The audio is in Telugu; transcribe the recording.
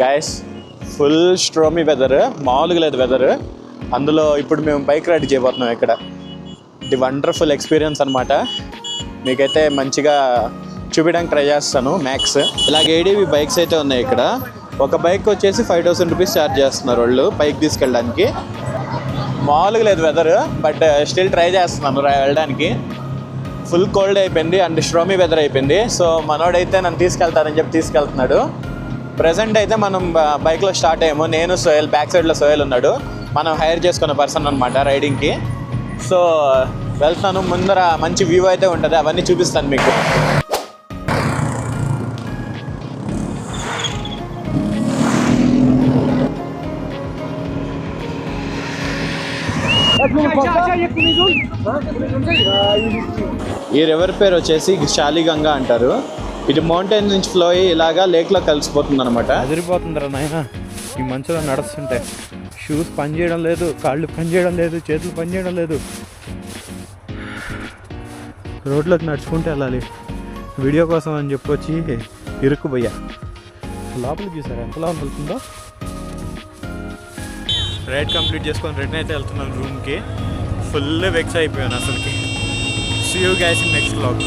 గైస్ ఫుల్ స్ట్రోమీ వెదర్, మామూలుగా లేదు వెదర్. అందులో ఇప్పుడు మేము బైక్ రైడ్ చేయబోతున్నాం ఇక్కడ. ఇది వండర్ఫుల్ ఎక్స్పీరియన్స్ అనమాట. మీకైతే మంచిగా చూపించడానికి ట్రై చేస్తాను మ్యాక్స్. ఇలాగ ఏడీవీ బైక్స్ అయితే ఉన్నాయి ఇక్కడ. ఒక బైక్ వచ్చేసి 5000 రూపీస్ ఛార్జ్ చేస్తున్నారు వాళ్ళు పైకి తీసుకెళ్ళడానికి. మామూలుగా లేదు వెదర్, బట్ స్టిల్ ట్రై చేస్తున్నాను వెళ్ళడానికి. ఫుల్ కోల్డ్ అయిపోయింది అండ్ స్ట్రోమీ వెదర్ అయిపోయింది. సో మనోడైతే నన్ను తీసుకెళ్తానని చెప్పి తీసుకెళ్తున్నాడు. ప్రజెంట్ అయితే మనం బైక్లో స్టార్ట్ అయ్యాము. నేను సోయల్, బ్యాక్ సైడ్లో సోయల్ ఉన్నాడు. మనం హైర్ చేసుకున్న పర్సన్ అనమాట రైడింగ్కి. సో వెళ్తాను. ముందర మంచి వ్యూ అయితే ఉంటుంది, అవన్నీ చూపిస్తాను మీకు. ఈ రివర్ పేరు వచ్చేసి శాలిగంగా అంటారు. ఇది మౌంటైన్ నుంచి ఫ్లో అయ్యి ఇలాగా లేక్లో కలిసిపోతుంది అనమాట. అదిరిపోతుందిరా నాయన ఈ మంచులో నడుస్తుంటే. షూస్ పని చేయడం లేదు, కాళ్ళు పని చేయడం లేదు, చేతులు పని చేయడం లేదు. రోడ్లోకి నడుచుకుంటూ వెళ్ళాలి. వీడియో కోసం అని చెప్పొచ్చి ఇరుక్కుపోయా. లోపలికి చూసారా ఎంతలా వెళ్తుందో. రైడ్ కంప్లీట్ చేసుకొని రిటర్న్ అయితే వెళ్తున్నాను రూమ్కి. ఫుల్ వెక్స్ అయిపోయాను అసలుకి. See you guys in next vlog.